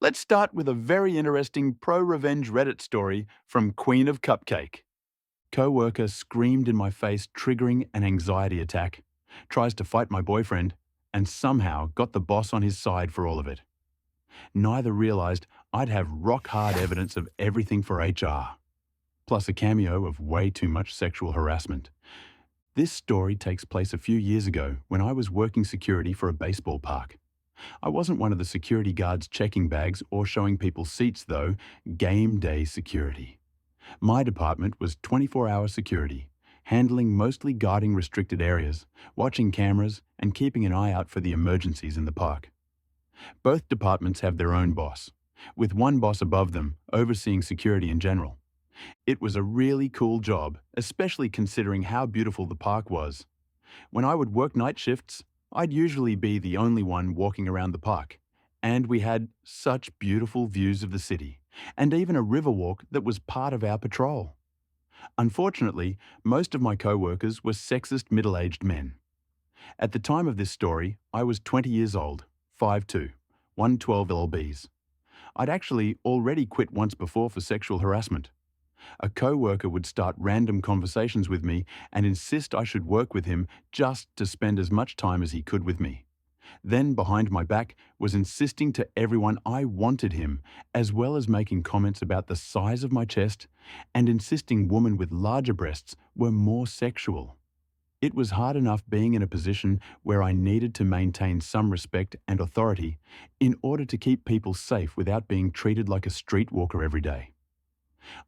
Let's start with a very interesting pro-revenge Reddit story from Queen of Cupcake. Coworker screamed in my face, triggering an anxiety attack, tries to fight my boyfriend, and somehow got the boss on his side for all of it. Neither realized I'd have rock-hard evidence of everything for HR, plus a cameo of way too much sexual harassment. This story takes place a few years ago when I was working security for a baseball park. I wasn't one of the security guards checking bags or showing people seats though, game day security. My department was 24-hour security, handling mostly guarding restricted areas, watching cameras, and keeping an eye out for the emergencies in the park. Both departments have their own boss, with one boss above them overseeing security in general. It was a really cool job, especially considering how beautiful the park was. When I would work night shifts, I'd usually be the only one walking around the park, and we had such beautiful views of the city, and even a river walk that was part of our patrol. Unfortunately, most of my co-workers were sexist middle-aged men. At the time of this story, I was 20 years old, 5'2", 112 lbs. I'd actually already quit once before for sexual harassment. A co-worker would start random conversations with me and insist I should work with him just to spend as much time as he could with me. Then, behind my back, was insisting to everyone I wanted him, as well as making comments about the size of my chest and insisting women with larger breasts were more sexual. It was hard enough being in a position where I needed to maintain some respect and authority in order to keep people safe without being treated like a streetwalker every day.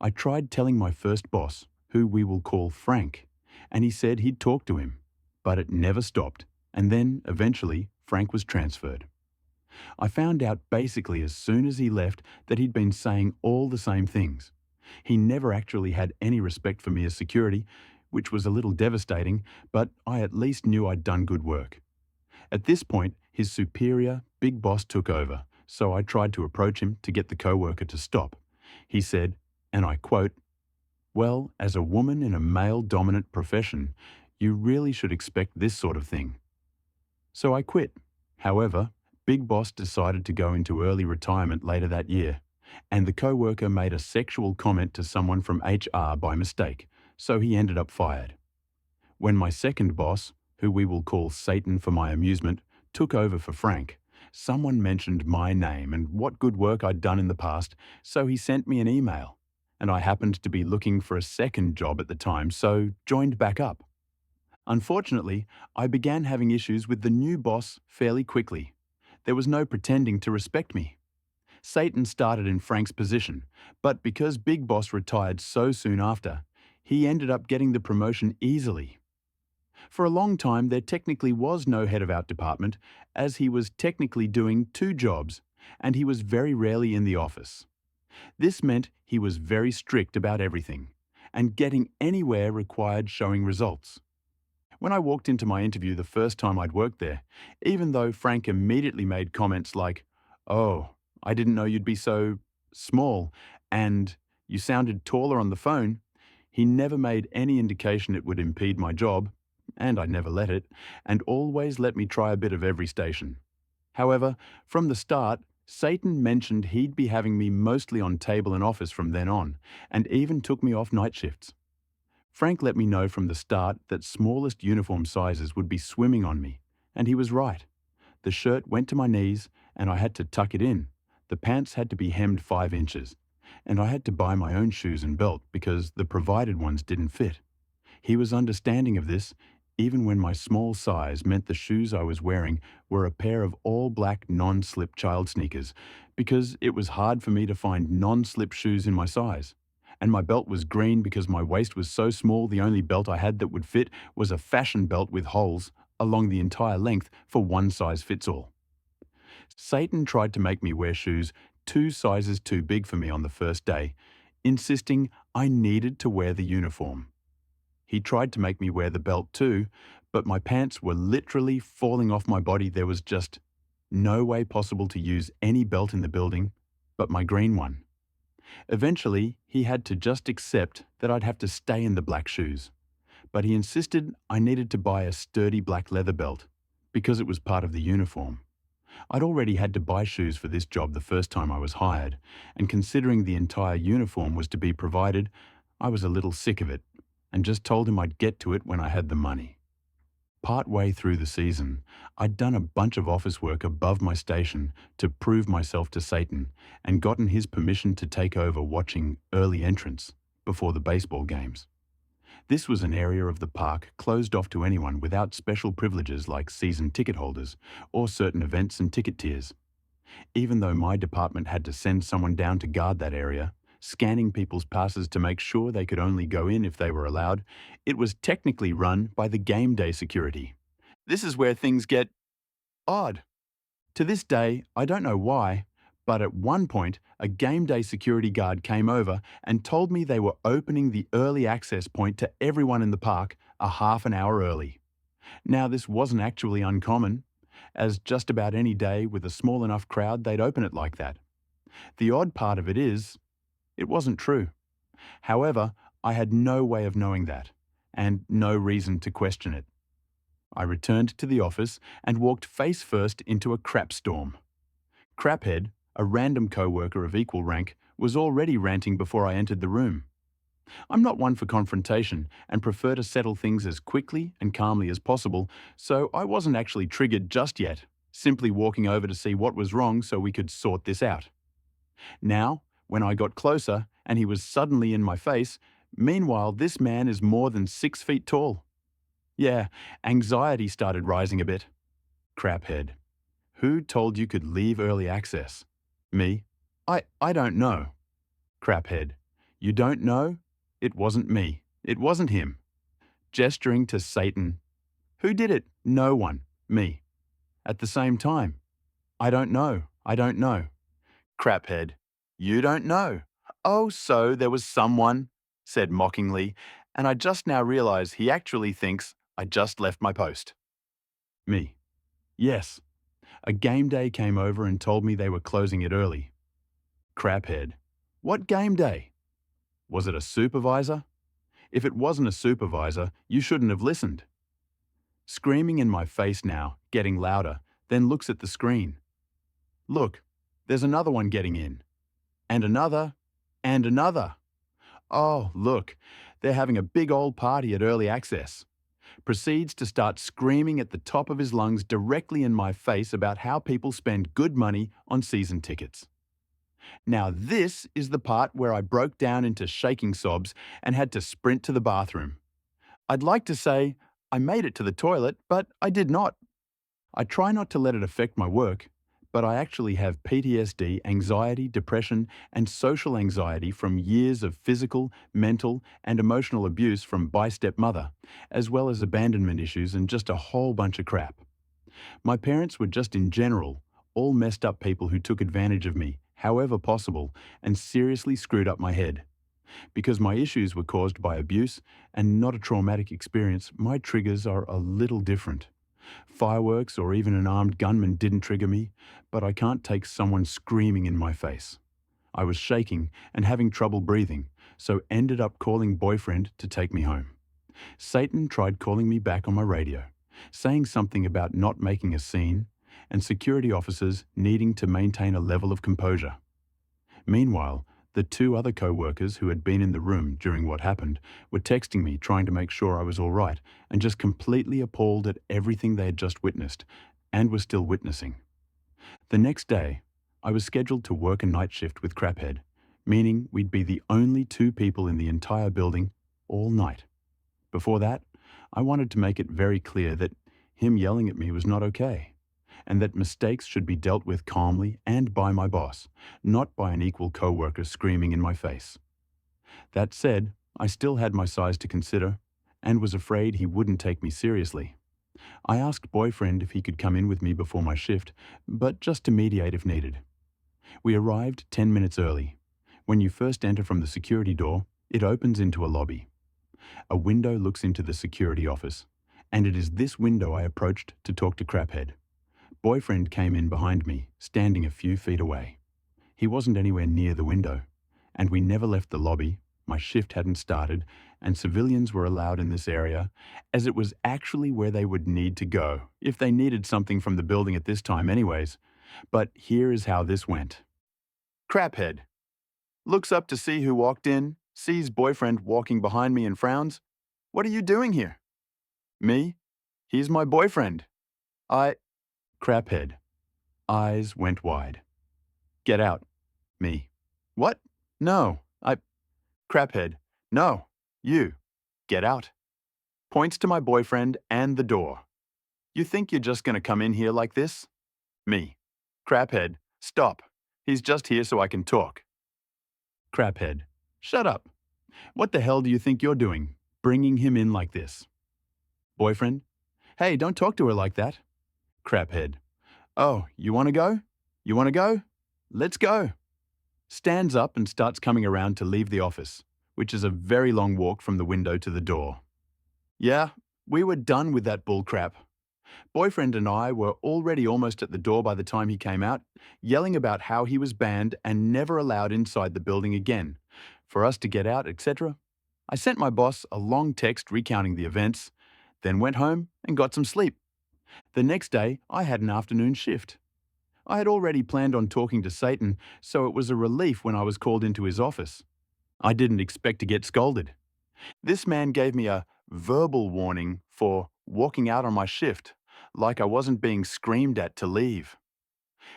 I tried telling my first boss, who we will call Frank, and he said he'd talk to him, but it never stopped, and then, eventually, Frank was transferred. I found out basically as soon as he left that he'd been saying all the same things. He never actually had any respect for me as security, which was a little devastating, but I at least knew I'd done good work. At this point, his superior, big boss took over, so I tried to approach him to get the co-worker to stop. He said, and I quote, "Well, as a woman in a male-dominant profession, you really should expect this sort of thing." So I quit. However, Big Boss decided to go into early retirement later that year, and the co-worker made a sexual comment to someone from HR by mistake, so he ended up fired. When my second boss, who we will call Satan for my amusement, took over for Frank, someone mentioned my name and what good work I'd done in the past, so he sent me an email. And I happened to be looking for a second job at the time, so joined back up. Unfortunately, I began having issues with the new boss fairly quickly. There was no pretending to respect me. Satan started in Frank's position, but because Big Boss retired so soon after, he ended up getting the promotion easily. For a long time, there technically was no head of our department, as he was technically doing two jobs, and he was very rarely in the office. This meant he was very strict about everything, and getting anywhere required showing results. When I walked into my interview the first time I'd worked there, even though Frank immediately made comments like, "Oh, I didn't know you'd be so small," and "You sounded taller on the phone," he never made any indication it would impede my job, and I never let it, and always let me try a bit of every station. However, from the start, Satan mentioned he'd be having me mostly on table and office from then on, and even took me off night shifts. Frank let me know from the start that smallest uniform sizes would be swimming on me, and he was right. The shirt went to my knees, and I had to tuck it in. The pants had to be hemmed 5 inches, and I had to buy my own shoes and belt because the provided ones didn't fit. He was understanding of this, even when my small size meant the shoes I was wearing were a pair of all-black non-slip child sneakers, because it was hard for me to find non-slip shoes in my size. And my belt was green because my waist was so small the only belt I had that would fit was a fashion belt with holes along the entire length for one size fits all. Satan tried to make me wear shoes 2 sizes too big for me on the first day, insisting I needed to wear the uniform. He tried to make me wear the belt too, but my pants were literally falling off my body. There was just no way possible to use any belt in the building but my green one. Eventually, he had to just accept that I'd have to stay in the black shoes, but he insisted I needed to buy a sturdy black leather belt because it was part of the uniform. I'd already had to buy shoes for this job the first time I was hired, and considering the entire uniform was to be provided, I was a little sick of it, and just told him I'd get to it when I had the money. Partway through the season, I'd done a bunch of office work above my station to prove myself to Satan and gotten his permission to take over watching early entrance before the baseball games. This was an area of the park closed off to anyone without special privileges like season ticket holders or certain events and ticket tiers. Even though my department had to send someone down to guard that area, scanning people's passes to make sure they could only go in if they were allowed, it was technically run by the game day security. This is where things get odd. To this day, I don't know why, but at one point, a game day security guard came over and told me they were opening the early access point to everyone in the park a half an hour early. Now, this wasn't actually uncommon, as just about any day with a small enough crowd, they'd open it like that. The odd part of it is, it wasn't true. However, I had no way of knowing that, and no reason to question it. I returned to the office and walked face first into a crap storm. Craphead, a random coworker of equal rank, was already ranting before I entered the room. I'm not one for confrontation and prefer to settle things as quickly and calmly as possible, so I wasn't actually triggered just yet, simply walking over to see what was wrong so we could sort this out. Now, when I got closer and he was suddenly in my face, meanwhile this man is more than 6 feet tall. Yeah, anxiety started rising a bit. Craphead. Who told you could leave early access? Me. I don't know. Craphead. You don't know? It wasn't me. It wasn't him. Gesturing to Satan. Who did it? No one. Me. At the same time. I don't know. I don't know. Craphead. You don't know. Oh, so there was someone, said mockingly, and I just now realize he actually thinks I just left my post. Me. Yes. A game day came over and told me they were closing it early. Craphead. What game day? Was it a supervisor? If it wasn't a supervisor, you shouldn't have listened. Screaming in my face now, getting louder, then looks at the screen. Look, there's another one getting in. And another. And another. Oh, look, they're having a big old party at early access. Proceeds to start screaming at the top of his lungs directly in my face about how people spend good money on season tickets. Now this is the part where I broke down into shaking sobs and had to sprint to the bathroom. I'd like to say I made it to the toilet, but I did not. I try not to let it affect my work, but I actually have PTSD, anxiety, depression, and social anxiety from years of physical, mental, and emotional abuse from my stepmother, as well as abandonment issues and just a whole bunch of crap. My parents were just in general all messed up people who took advantage of me, however possible, and seriously screwed up my head. Because my issues were caused by abuse and not a traumatic experience, my triggers are a little different. Fireworks or even an armed gunman didn't trigger me, but I can't take someone screaming in my face. I was shaking and having trouble breathing, so ended up calling boyfriend to take me home. Satan tried calling me back on my radio, saying something about not making a scene and security officers needing to maintain a level of composure. Meanwhile, the 2 other co-workers who had been in the room during what happened were texting me trying to make sure I was all right and just completely appalled at everything they had just witnessed and were still witnessing. The next day, I was scheduled to work a night shift with Craphead, meaning we'd be the only 2 people in the entire building all night. Before that, I wanted to make it very clear that him yelling at me was not okay, and that mistakes should be dealt with calmly and by my boss, not by an equal co-worker screaming in my face. That said, I still had my size to consider, and was afraid he wouldn't take me seriously. I asked boyfriend if he could come in with me before my shift, but just to mediate if needed. We arrived 10 minutes early. When you first enter from the security door, it opens into a lobby. A window looks into the security office, and it is this window I approached to talk to Craphead. Boyfriend came in behind me, standing a few feet away. He wasn't anywhere near the window, and we never left the lobby. My shift hadn't started, and civilians were allowed in this area, as it was actually where they would need to go, if they needed something from the building at this time anyways, But here is how this went. Craphead. Looks up to see who walked in, sees boyfriend walking behind me and frowns. What are you doing here? Me? He's my boyfriend. I... Craphead. Eyes went wide. Get out. Me. What? No. Craphead. No. You. Get out. Points to my boyfriend and the door. You think you're just going to come in here like this? Me. Craphead. Stop. He's just here so I can talk. Craphead. Shut up. What the hell do you think you're doing, bringing him in like this? Boyfriend. Hey, don't talk to her like that. Craphead. Oh, you want to go? You want to go? Let's go. Stands up and starts coming around to leave the office, which is a very long walk from the window to the door. Yeah, we were done with that bullcrap. Boyfriend and I were already almost at the door by the time he came out, yelling about how he was banned and never allowed inside the building again, for us to get out, etc. I sent my boss a long text recounting the events, then went home and got some sleep. The next day, I had an afternoon shift. I had already planned on talking to Satan, so it was a relief when I was called into his office. I didn't expect to get scolded. This man gave me a verbal warning for walking out on my shift, like I wasn't being screamed at to leave.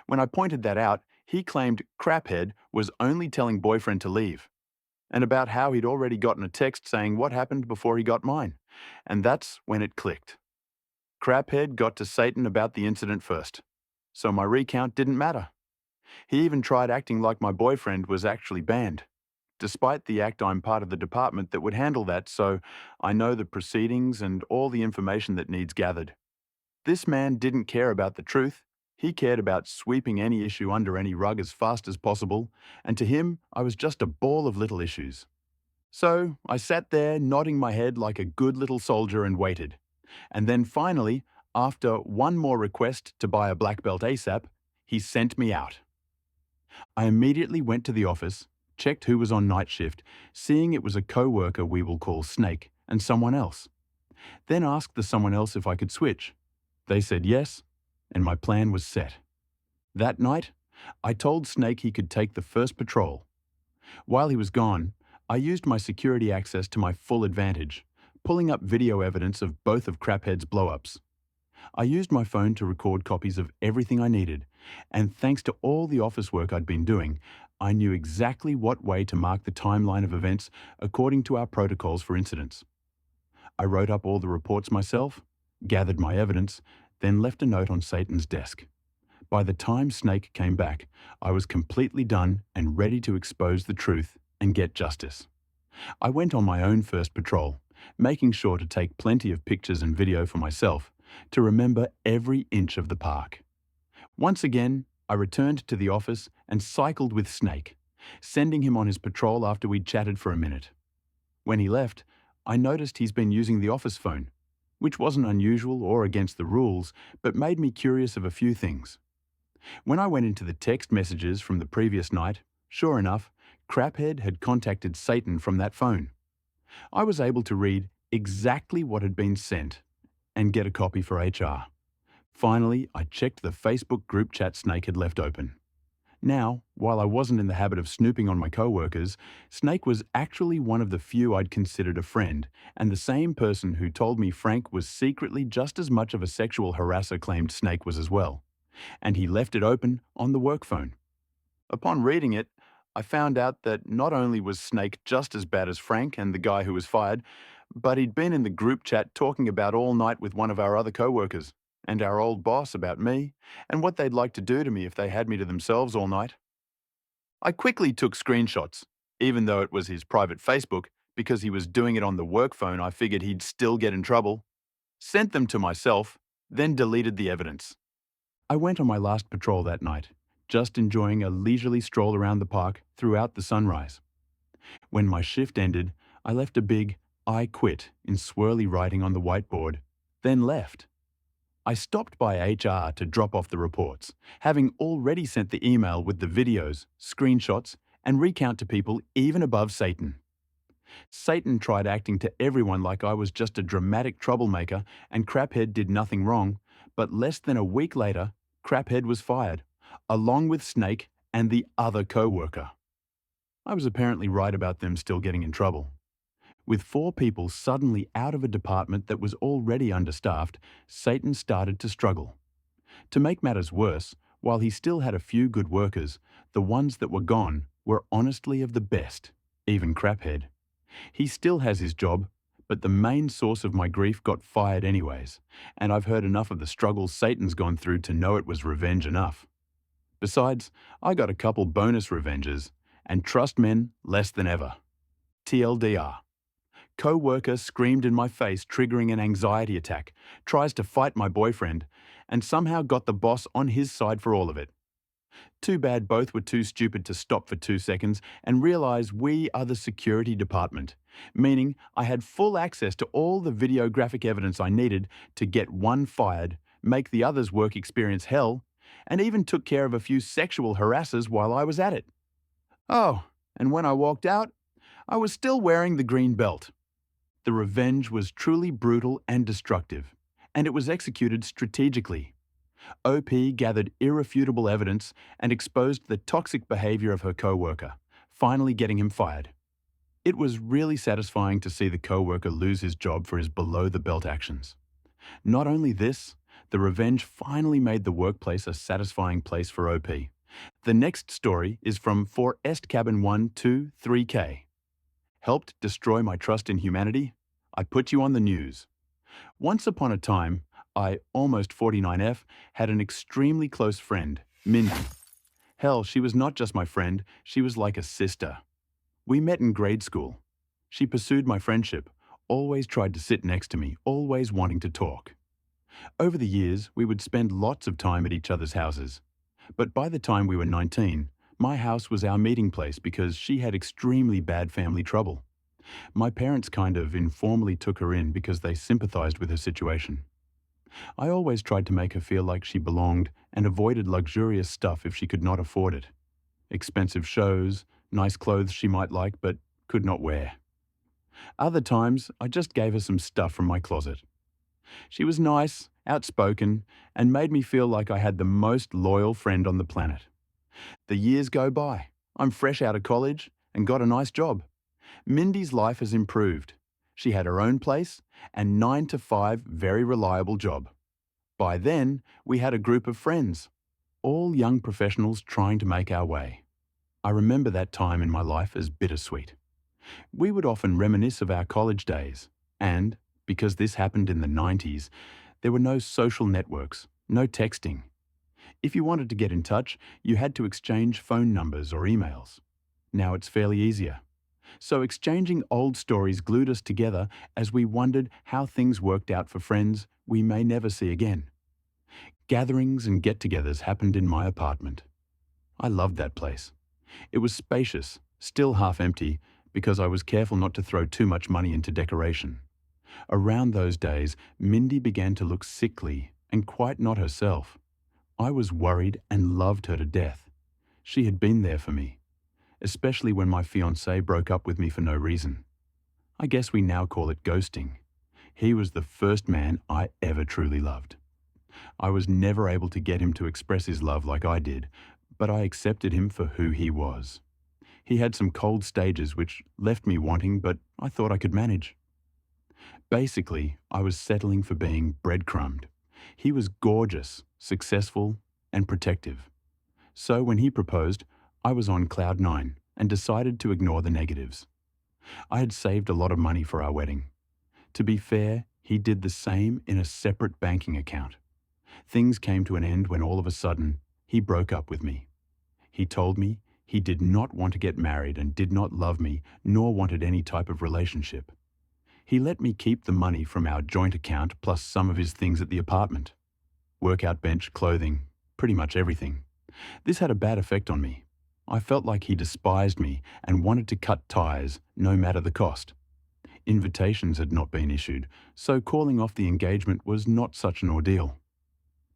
When I pointed that out, he claimed Craphead was only telling boyfriend to leave, and about how he'd already gotten a text saying what happened before he got mine, and that's when it clicked. Craphead got to Satan about the incident first, so my recount didn't matter. He even tried acting like my boyfriend was actually banned. Despite the act, I'm part of the department that would handle that, so I know the proceedings and all the information that needs gathered. This man didn't care about the truth. He cared about sweeping any issue under any rug as fast as possible, and to him, I was just a ball of little issues. So I sat there nodding my head like a good little soldier and waited. And then finally, after one more request to buy a black belt ASAP, he sent me out. I immediately went to the office, checked who was on night shift, seeing it was a coworker we will call Snake and someone else. Then asked the someone else if I could switch. They said yes, and my plan was set. That night, I told Snake he could take the first patrol. While he was gone, I used my security access to my full advantage, pulling up video evidence of both of Craphead's blow-ups. I used my phone to record copies of everything I needed, and thanks to all the office work I'd been doing, I knew exactly what way to mark the timeline of events according to our protocols for incidents. I wrote up all the reports myself, gathered my evidence, then left a note on Satan's desk. By the time Snake came back, I was completely done and ready to expose the truth and get justice. I went on my own first patrol, making sure to take plenty of pictures and video for myself to remember every inch of the park. Once again, I returned to the office and cycled with Snake, sending him on his patrol after we'd chatted for a minute. When he left, I noticed he's been using the office phone, which wasn't unusual or against the rules, but made me curious of a few things. When I went into the text messages from the previous night, sure enough, Craphead had contacted Satan from that phone. I was able to read exactly what had been sent and get a copy for HR. Finally, I checked the Facebook group chat Snake had left open. Now, while I wasn't in the habit of snooping on my coworkers, Snake was actually one of the few I'd considered a friend, and the same person who told me Frank was secretly just as much of a sexual harasser claimed Snake was as well. And he left it open on the work phone. Upon reading it, I found out that not only was Snake just as bad as Frank and the guy who was fired, but he'd been in the group chat talking about all night with one of our other coworkers and our old boss about me and what they'd like to do to me if they had me to themselves all night. I quickly took screenshots, even though it was his private Facebook, because he was doing it on the work phone. I figured he'd still get in trouble. Sent them to myself, then deleted the evidence. I went on my last patrol that night, just enjoying a leisurely stroll around the park throughout the sunrise. When my shift ended, I left a big "I quit" in swirly writing on the whiteboard, then left. I stopped by HR to drop off the reports, having already sent the email with the videos, screenshots, and recount to people even above Satan. Satan tried acting to everyone like I was just a dramatic troublemaker and Craphead did nothing wrong, but less than a week later, Craphead was fired, along with Snake and the other coworker. I was apparently right about them still getting in trouble. With 4 people suddenly out of a department that was already understaffed, Satan started to struggle. To make matters worse, while he still had a few good workers, the ones that were gone were honestly of the best, even Craphead. He still has his job, but the main source of my grief got fired anyways, and I've heard enough of the struggles Satan's gone through to know it was revenge enough. Besides, I got a couple bonus revenges, and trust men less than ever. TLDR. Coworker screamed in my face, triggering an anxiety attack, tries to fight my boyfriend, and somehow got the boss on his side for all of it. Too bad both were too stupid to stop for 2 seconds and realize we are the security department, meaning I had full access to all the videographic evidence I needed to get one fired, make the other's work experience hell, and even took care of a few sexual harassers while I was at it. Oh, and when I walked out, I was still wearing the green belt. The revenge was truly brutal and destructive, and it was executed strategically. OP gathered irrefutable evidence and exposed the toxic behavior of her coworker, finally getting him fired. It was really satisfying to see the coworker lose his job for his below-the-belt actions. Not only this, the revenge finally made the workplace a satisfying place for OP. The next story is from For Est Cabin 123K. Helped destroy my trust in humanity? I put you on the news. Once upon a time, I, almost 49F, had an extremely close friend, Mindy. Hell, she was not just my friend, she was like a sister. We met in grade school. She pursued my friendship, always tried to sit next to me, always wanting to talk. Over the years, we would spend lots of time at each other's houses. But by the time we were 19, my house was our meeting place because she had extremely bad family trouble. My parents kind of informally took her in because they sympathized with her situation. I always tried to make her feel like she belonged and avoided luxurious stuff if she could not afford it. Expensive shows, nice clothes she might like but could not wear. Other times, I just gave her some stuff from my closet. She was nice, outspoken, and made me feel like I had the most loyal friend on the planet. The years go by. I'm fresh out of college and got a nice job. Mindy's life has improved. She had her own place and 9 to 5 very reliable job. By then, we had a group of friends, all young professionals trying to make our way. I remember that time in my life as bittersweet. We would often reminisce of our college days, and, because this happened in the 90s, there were no social networks, no texting. If you wanted to get in touch, you had to exchange phone numbers or emails. Now it's fairly easier. So exchanging old stories glued us together as we wondered how things worked out for friends we may never see again. Gatherings and get-togethers happened in my apartment. I loved that place. It was spacious, still half empty, because I was careful not to throw too much money into decoration. Around those days, Mindy began to look sickly and quite not herself. I was worried and loved her to death. She had been there for me, especially when my fiancé broke up with me for no reason. I guess we now call it ghosting. He was the first man I ever truly loved. I was never able to get him to express his love like I did, but I accepted him for who he was. He had some cold stages which left me wanting, but I thought I could manage. Basically, I was settling for being breadcrumbed. He was gorgeous, successful, and protective. So when he proposed, I was on cloud 9 and decided to ignore the negatives. I had saved a lot of money for our wedding. To be fair, he did the same in a separate banking account. Things came to an end when all of a sudden, he broke up with me. He told me he did not want to get married and did not love me, nor wanted any type of relationship. He let me keep the money from our joint account plus some of his things at the apartment. Workout bench, clothing, pretty much everything. This had a bad effect on me. I felt like he despised me and wanted to cut ties, no matter the cost. Invitations had not been issued, so calling off the engagement was not such an ordeal.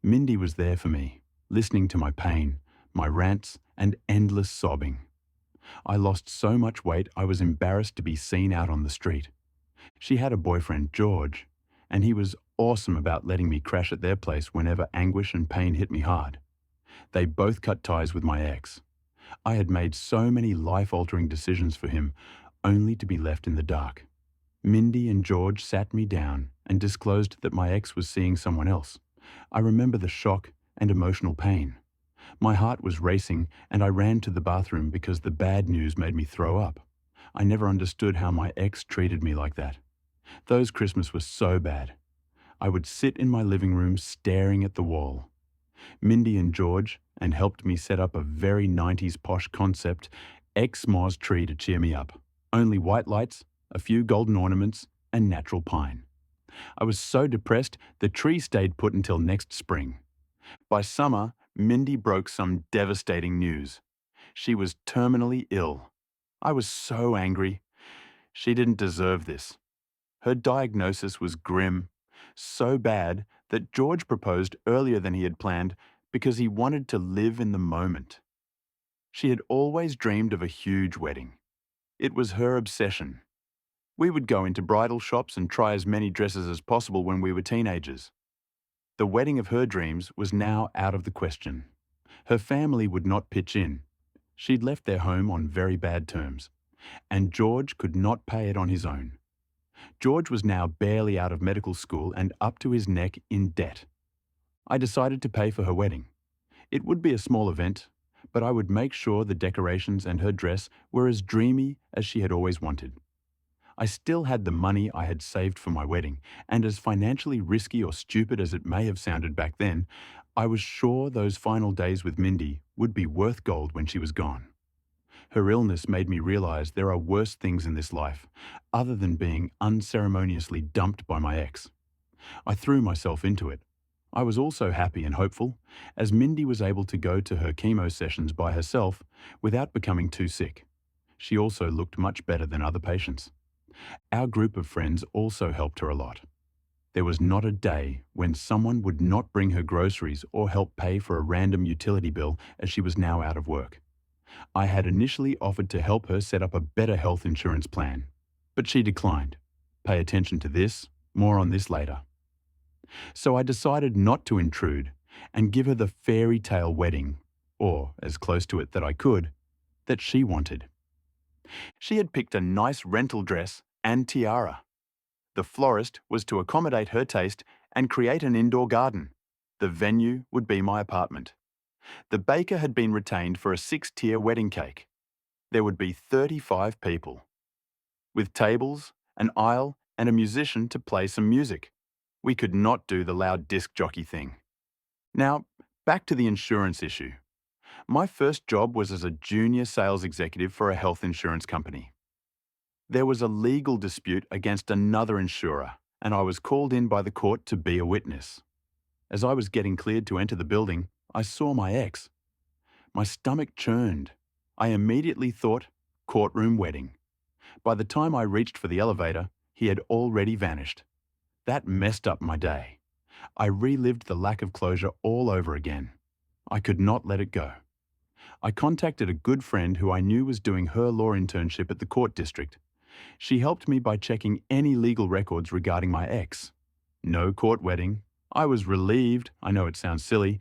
Mindy was there for me, listening to my pain, my rants, and endless sobbing. I lost so much weight I was embarrassed to be seen out on the street. She had a boyfriend, George, and he was awesome about letting me crash at their place whenever anguish and pain hit me hard. They both cut ties with my ex. I had made so many life-altering decisions for him, only to be left in the dark. Mindy and George sat me down and disclosed that my ex was seeing someone else. I remember the shock and emotional pain. My heart was racing and I ran to the bathroom because the bad news made me throw up. I never understood how my ex treated me like that. Those Christmas were so bad. I would sit in my living room staring at the wall. Mindy and George and helped me set up a very 90s posh concept Xmas tree to cheer me up. Only white lights, a few golden ornaments, and natural pine. I was so depressed, the tree stayed put until next spring. By summer, Mindy broke some devastating news. She was terminally ill. I was so angry. She didn't deserve this. Her diagnosis was grim, so bad that George proposed earlier than he had planned because he wanted to live in the moment. She had always dreamed of a huge wedding. It was her obsession. We would go into bridal shops and try as many dresses as possible when we were teenagers. The wedding of her dreams was now out of the question. Her family would not pitch in. She'd left their home on very bad terms, and George could not pay it on his own. George was now barely out of medical school and up to his neck in debt. I decided to pay for her wedding. It would be a small event, but I would make sure the decorations and her dress were as dreamy as she had always wanted. I still had the money I had saved for my wedding, and as financially risky or stupid as it may have sounded back then, I was sure those final days with Mindy would be worth gold when she was gone. Her illness made me realize there are worse things in this life, other than being unceremoniously dumped by my ex. I threw myself into it. I was also happy and hopeful, as Mindy was able to go to her chemo sessions by herself without becoming too sick. She also looked much better than other patients. Our group of friends also helped her a lot. There was not a day when someone would not bring her groceries or help pay for a random utility bill as she was now out of work. I had initially offered to help her set up a better health insurance plan, but she declined. Pay attention to this, more on this later. So I decided not to intrude and give her the fairy tale wedding, or as close to it that I could, that she wanted. She had picked a nice rental dress and tiara. The florist was to accommodate her taste and create an indoor garden. The venue would be my apartment. The baker had been retained for a 6-tier wedding cake. There would be 35 people, with tables, an aisle, and a musician to play some music. We could not do the loud disc jockey thing. Now, back to the insurance issue. My first job was as a junior sales executive for a health insurance company. There was a legal dispute against another insurer, and I was called in by the court to be a witness. As I was getting cleared to enter the building, I saw my ex. My stomach churned. I immediately thought, courtroom wedding. By the time I reached for the elevator, he had already vanished. That messed up my day. I relived the lack of closure all over again. I could not let it go. I contacted a good friend who I knew was doing her law internship at the court district. She helped me by checking any legal records regarding my ex. No court wedding. I was relieved, I know it sounds silly,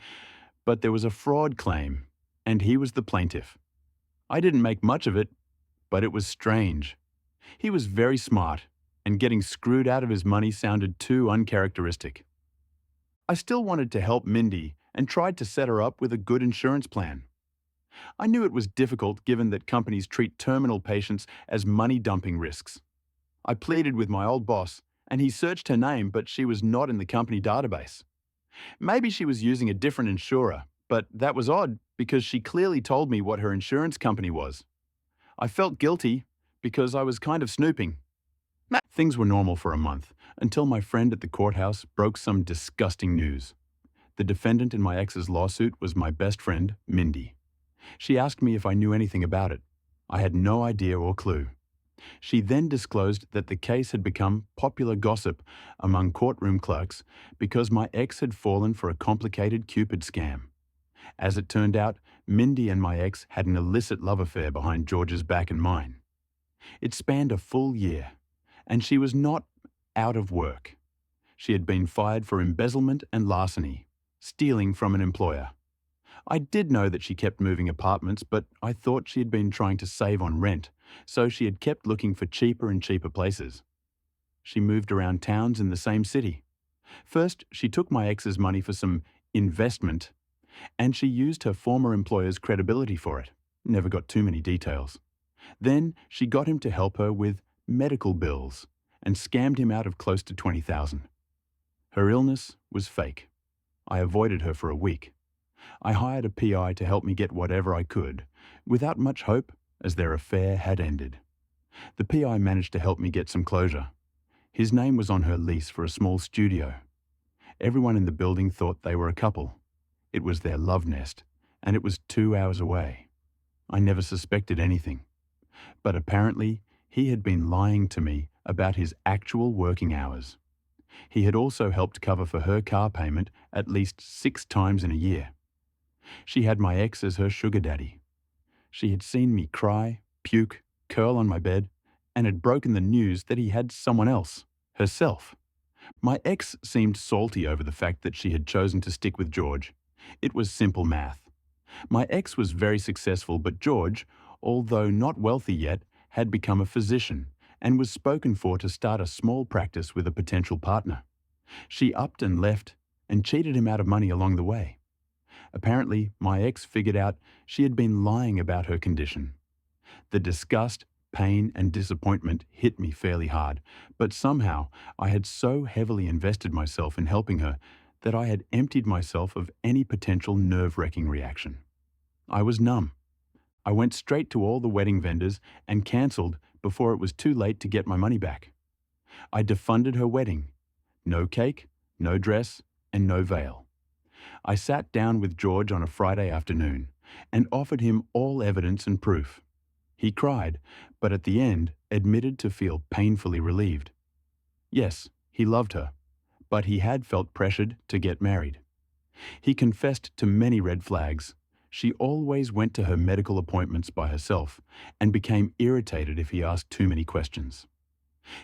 but there was a fraud claim, and he was the plaintiff. I didn't make much of it, but it was strange. He was very smart, and getting screwed out of his money sounded too uncharacteristic. I still wanted to help Mindy and tried to set her up with a good insurance plan. I knew it was difficult given that companies treat terminal patients as money-dumping risks. I pleaded with my old boss, and he searched her name, but she was not in the company database. Maybe she was using a different insurer, but that was odd because she clearly told me what her insurance company was. I felt guilty because I was kind of snooping. Things were normal for a month until my friend at the courthouse broke some disgusting news. The defendant in my ex's lawsuit was my best friend, Mindy. She asked me if I knew anything about it. I had no idea or clue. She then disclosed that the case had become popular gossip among courtroom clerks because my ex had fallen for a complicated Cupid scam. As it turned out, Mindy and my ex had an illicit love affair behind George's back and mine. It spanned a full year, and she was not out of work. She had been fired for embezzlement and larceny, stealing from an employer. I did know that she kept moving apartments, but I thought she had been trying to save on rent, so she had kept looking for cheaper and cheaper places. She moved around towns in the same city. First, she took my ex's money for some investment, and she used her former employer's credibility for it. Never got too many details. Then she got him to help her with medical bills and scammed him out of close to $20,000. Her illness was fake. I avoided her for a week. I hired a PI to help me get whatever I could, without much hope, as their affair had ended. The PI managed to help me get some closure. His name was on her lease for a small studio. Everyone in the building thought they were a couple. It was their love nest, and it was 2 hours away. I never suspected anything. But apparently, he had been lying to me about his actual working hours. He had also helped cover for her car payment at least 6 times in a year. She had my ex as her sugar daddy. She had seen me cry, puke, curl on my bed, and had broken the news that he had someone else, herself. My ex seemed salty over the fact that she had chosen to stick with George. It was simple math. My ex was very successful, but George, although not wealthy yet, had become a physician and was spoken for to start a small practice with a potential partner. She upped and left and cheated him out of money along the way. Apparently, my ex figured out she had been lying about her condition. The disgust, pain, and disappointment hit me fairly hard, but somehow I had so heavily invested myself in helping her that I had emptied myself of any potential nerve-wracking reaction. I was numb. I went straight to all the wedding vendors and cancelled before it was too late to get my money back. I defunded her wedding. No cake, no dress, and no veil. I sat down with George on a Friday afternoon and offered him all evidence and proof. He cried, but at the end admitted to feel painfully relieved. Yes, he loved her, but he had felt pressured to get married. He confessed to many red flags. She always went to her medical appointments by herself and became irritated if he asked too many questions.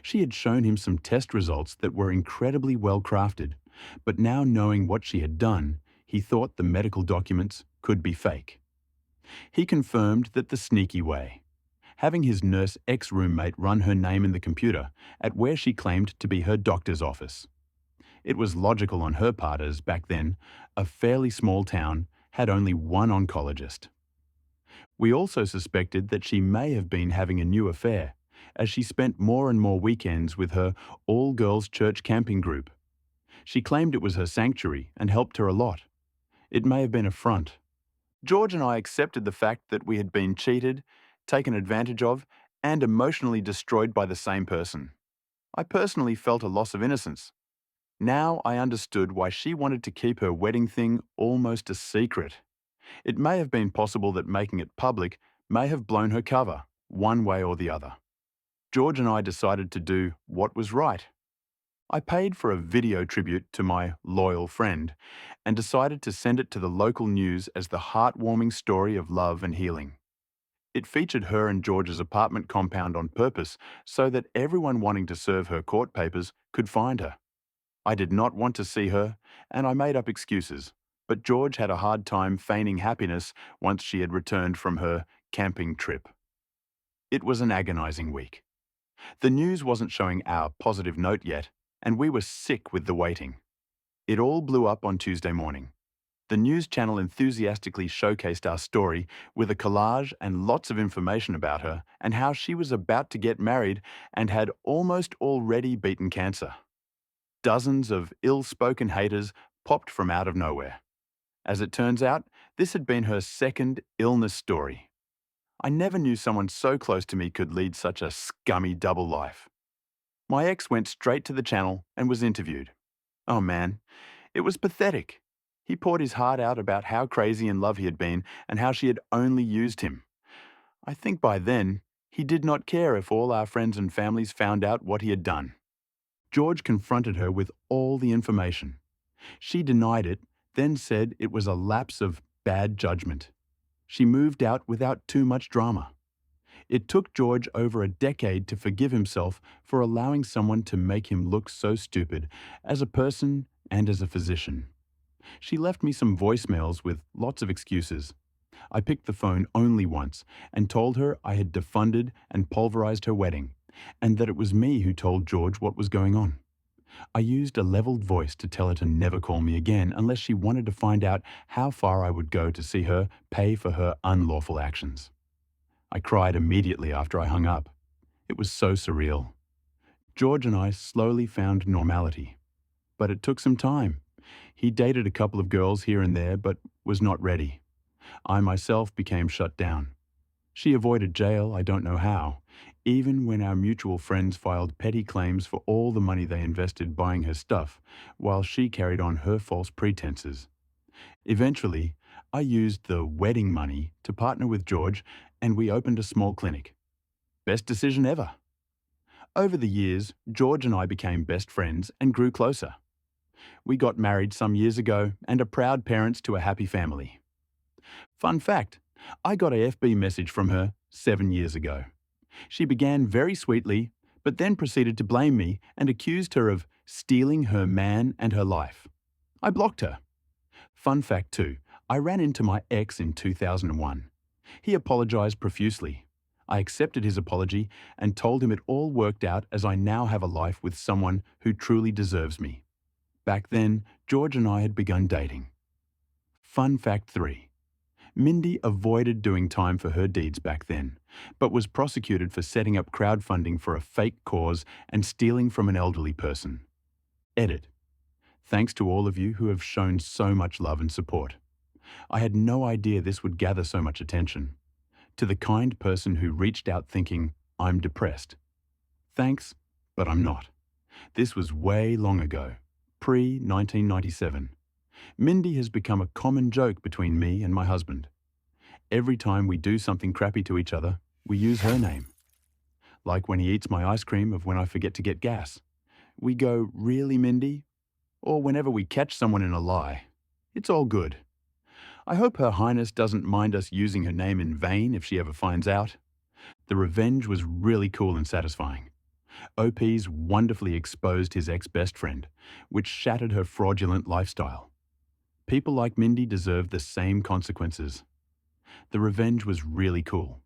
She had shown him some test results that were incredibly well crafted, but now knowing what she had done, he thought the medical documents could be fake. He confirmed that the sneaky way, having his nurse ex-roommate run her name in the computer at where she claimed to be her doctor's office. It was logical on her part as, back then, a fairly small town had only one oncologist. We also suspected that she may have been having a new affair, as she spent more and more weekends with her all-girls church camping group. She claimed it was her sanctuary and helped her a lot. It may have been a front. George and I accepted the fact that we had been cheated, taken advantage of, and emotionally destroyed by the same person. I personally felt a loss of innocence. Now I understood why she wanted to keep her wedding thing almost a secret. It may have been possible that making it public may have blown her cover, one way or the other. George and I decided to do what was right. I paid for a video tribute to my loyal friend and decided to send it to the local news as the heartwarming story of love and healing. It featured her and George's apartment compound on purpose so that everyone wanting to serve her court papers could find her. I did not want to see her, and I made up excuses, but George had a hard time feigning happiness once she had returned from her camping trip. It was an agonizing week. The news wasn't showing our positive note yet, and we were sick with the waiting. It all blew up on Tuesday morning. The news channel enthusiastically showcased our story with a collage and lots of information about her and how she was about to get married and had almost already beaten cancer. Dozens of ill-spoken haters popped from out of nowhere. As it turns out, this had been her second illness story. I never knew someone so close to me could lead such a scummy double life. My ex went straight to the channel and was interviewed. Oh man, it was pathetic. He poured his heart out about how crazy in love he had been and how she had only used him. I think by then, he did not care if all our friends and families found out what he had done. George confronted her with all the information. She denied it, then said it was a lapse of bad judgment. She moved out without too much drama. It took George over a decade to forgive himself for allowing someone to make him look so stupid as a person and as a physician. She left me some voicemails with lots of excuses. I picked the phone only once and told her I had defunded and pulverized her wedding, and that it was me who told George what was going on. I used a leveled voice to tell her to never call me again unless she wanted to find out how far I would go to see her pay for her unlawful actions. I cried immediately after I hung up. It was so surreal. George and I slowly found normality. But it took some time. He dated a couple of girls here and there, but was not ready. I myself became shut down. She avoided jail, I don't know how, even when our mutual friends filed petty claims for all the money they invested buying her stuff, while she carried on her false pretenses. Eventually, I used the wedding money to partner with George, and we opened a small clinic. Best decision ever. Over the years, George and I became best friends and grew closer. We got married some years ago and are proud parents to a happy family. Fun fact, I got a FB message from her 7 years ago. She began very sweetly, but then proceeded to blame me and accused her of stealing her man and her life. I blocked her. Fun fact too, I ran into my ex in 2001. He apologized profusely. I accepted his apology and told him it all worked out as I now have a life with someone who truly deserves me. Back then, George and I had begun dating. Fun fact 3. Mindy avoided doing time for her deeds back then, but was prosecuted for setting up crowdfunding for a fake cause and stealing from an elderly person. Edit. Thanks to all of you who have shown so much love and support. I had no idea this would gather so much attention. To the kind person who reached out thinking, I'm depressed. Thanks, but I'm not. This was way long ago, pre-1997. Mindy has become a common joke between me and my husband. Every time we do something crappy to each other, we use her name. Like when he eats my ice cream or when I forget to get gas. We go, really, Mindy? Or whenever we catch someone in a lie. It's all good. I hope Her Highness doesn't mind us using her name in vain if she ever finds out. The revenge was really cool and satisfying. OP's wonderfully exposed his ex-best friend, which shattered her fraudulent lifestyle. People like Mindy deserve the same consequences. The revenge was really cool.